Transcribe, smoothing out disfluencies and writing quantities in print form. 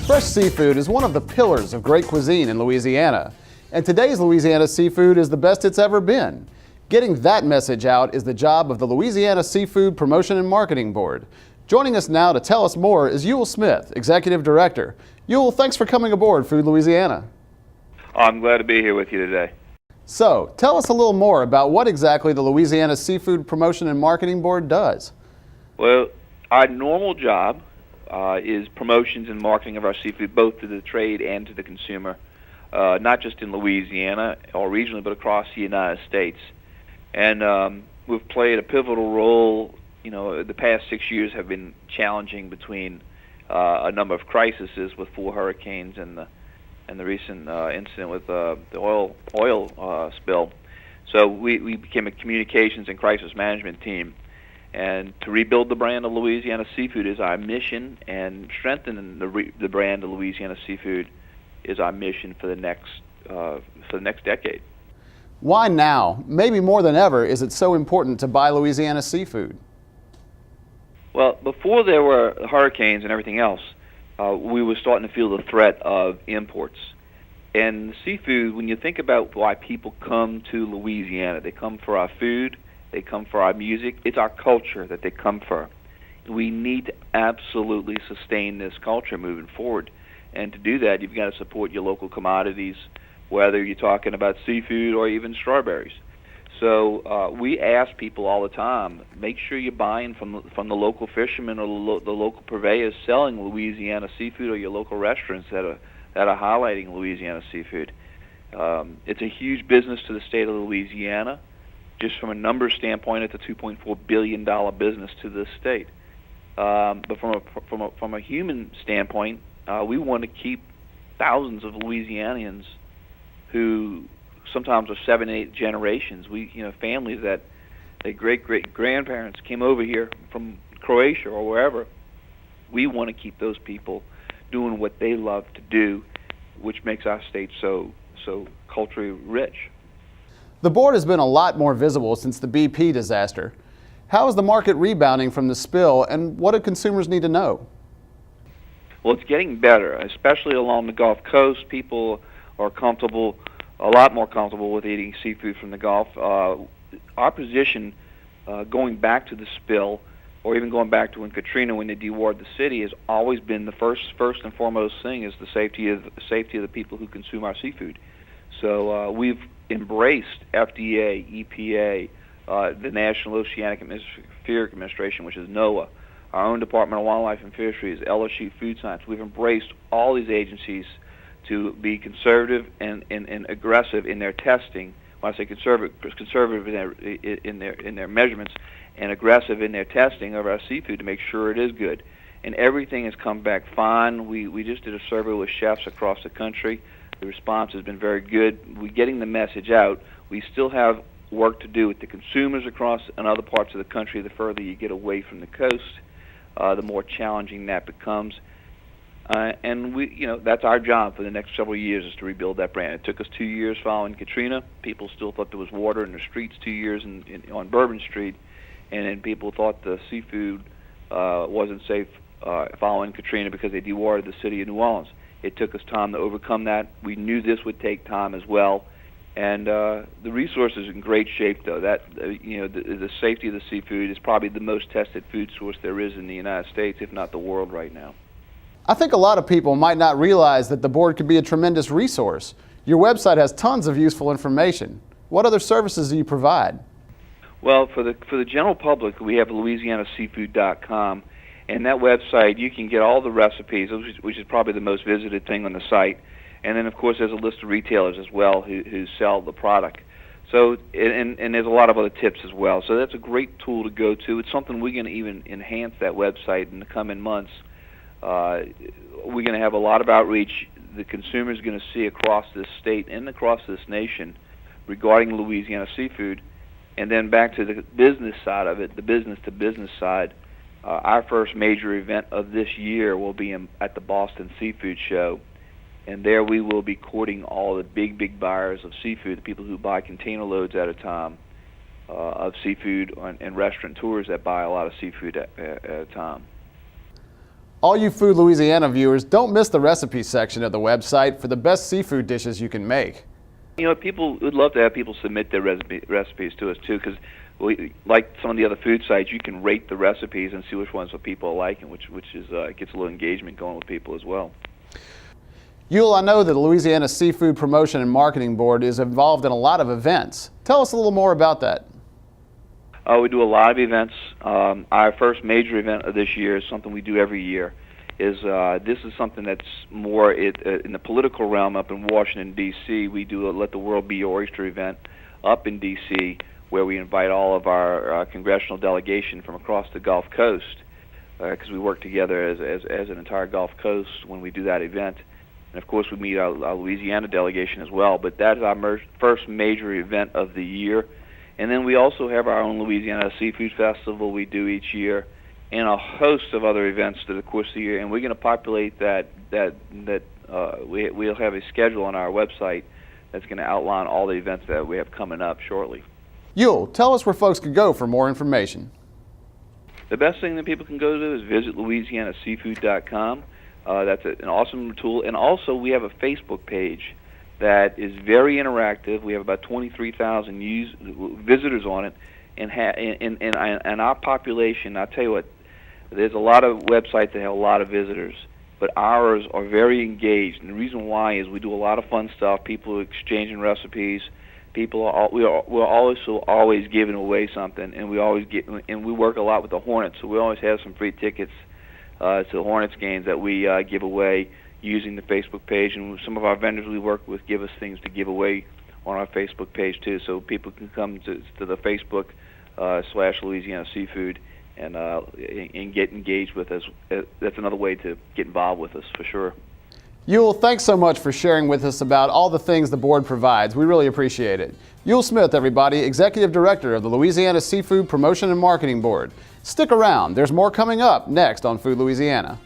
Fresh seafood is one of the pillars of great cuisine in Louisiana, and today's Louisiana seafood is the best it's ever been. Getting that message out is the job of the Louisiana Seafood Promotion and Marketing Board. Joining us now to tell us more is Ewell Smith, Executive Director. Ewell, thanks for coming aboard Food Louisiana. I'm glad to be here with you today. So, tell us a little more about what exactly the Louisiana Seafood Promotion and Marketing Board does. Well, our normal job is promotions and marketing of our seafood, both to the trade and to the consumer, not just in Louisiana or regionally, but across the United States. And we've played a pivotal role. You know, the past 6 years have been challenging between a number of crises with 4 hurricanes and the recent incident with the oil spill. So we became a communications and crisis management team. And to rebuild the brand of Louisiana Seafood is our mission, and strengthening the brand of Louisiana Seafood is our mission for the next decade. Why now, maybe more than ever, is it so important to buy Louisiana seafood? Well, before there were hurricanes and everything else, we were starting to feel the threat of imports. And seafood, when you think about why people come to Louisiana, they come for our food, they come for our music. It's our culture that they come for. We need to absolutely sustain this culture moving forward. And to do that, you've got to support your local commodities, whether you're talking about seafood or even strawberries. So we ask people all the time, make sure you're buying from the local fishermen or the local purveyors selling Louisiana seafood, or your local restaurants that are highlighting Louisiana seafood. It's a huge business to the state of Louisiana. Just from a numbers standpoint, it's a $2.4 billion business to this state. But from a human standpoint, we want to keep thousands of Louisianians who sometimes are 7, 8 generations. Families that their great grandparents came over here from Croatia or wherever. We want to keep those people doing what they love to do, which makes our state so culturally rich. The board has been a lot more visible since the BP disaster. How is the market rebounding from the spill, and what do consumers need to know? Well, it's getting better, especially along the Gulf Coast. People are a lot more comfortable with eating seafood from the Gulf. Our position, going back to the spill, or even going back to when Katrina, when they dewatered the city, has always been the first and foremost thing is the safety of the people who consume our seafood. So we've embraced FDA, EPA, the National Oceanic and Atmospheric Administration, which is NOAA, our own Department of Wildlife and Fisheries, LSU Food Science. We've embraced all these agencies to be conservative and aggressive in their testing. When I say conservative in their measurements, and aggressive in their testing of our seafood to make sure it is good. And everything has come back fine. We just did a survey with chefs across the country. The response has been very good. We're getting the message out. We still have work to do with the consumers across and other parts of the country. The further you get away from the coast, the more challenging that becomes. And that's our job for the next several years, is to rebuild that brand. It took us 2 years following Katrina. People still thought there was water in the streets 2 years on Bourbon Street, and then people thought the seafood wasn't safe following Katrina because they dewatered the city of New Orleans. It took us time to overcome that. We knew this would take time as well, and the resource is in great shape, though. The safety of the seafood is probably the most tested food source there is in the United States, if not the world, right now. I think a lot of people might not realize that the board could be a tremendous resource. Your website has tons of useful information. What other services do you provide? Well, for the general public, we have LouisianaSeafood.com. And that website, you can get all the recipes, which is probably the most visited thing on the site. And then, of course, there's a list of retailers as well who sell the product. So, and there's a lot of other tips as well. So that's a great tool to go to. It's something we're going to even enhance that website in the coming months. We're going to have a lot of outreach. The consumer is going to see across this state and across this nation regarding Louisiana seafood. And then back to the business side of it, the business-to-business side. Our first major event of this year will be at the Boston Seafood Show, and there we will be courting all the big buyers of seafood, the people who buy container loads at a time of seafood, and restaurateurs that buy a lot of seafood at a time. All you Food Louisiana viewers, don't miss the recipe section of the website for the best seafood dishes you can make. You know, people would love to have people submit their recipes to us too, because like some of the other food sites, you can rate the recipes and see which ones what people like, and which is gets a little engagement going with people as well. Ewell, I know that the Louisiana Seafood Promotion and Marketing Board is involved in a lot of events. Tell us a little more about that. We do a lot of events. Our first major event of this year is something we do every year. This is something that's more in the political realm up in Washington, D.C. We do a Let the World Be Your Oyster event up in D.C., where we invite all of our congressional delegation from across the Gulf Coast, because we work together as an entire Gulf Coast when we do that event. And of course, we meet our Louisiana delegation as well. But that is our first major event of the year. And then we also have our own Louisiana Seafood Festival we do each year, and a host of other events through the course of the year. And we're going to populate we'll have a schedule on our website that's going to outline all the events that we have coming up shortly. Ewell, tell us where folks can go for more information. The best thing that people can go to is visit LouisianaSeafood.com. That's an awesome tool. And also, we have a Facebook page that is very interactive. We have about 23,000 visitors on it, and our population, I'll tell you what, there's a lot of websites that have a lot of visitors, but ours are very engaged. And the reason why is we do a lot of fun stuff. People are exchanging recipes. We're always giving away something, and we work a lot with the Hornets, so we always have some free tickets to the Hornets games that we give away using the Facebook page. And some of our vendors we work with give us things to give away on our Facebook page too, so people can come to the Facebook / Louisiana Seafood and get engaged with us. That's another way to get involved with us for sure. Ewell, thanks so much for sharing with us about all the things the board provides. We really appreciate it. Ewell Smith, everybody, Executive Director of the Louisiana Seafood Promotion and Marketing Board. Stick around. There's more coming up next on Food Louisiana.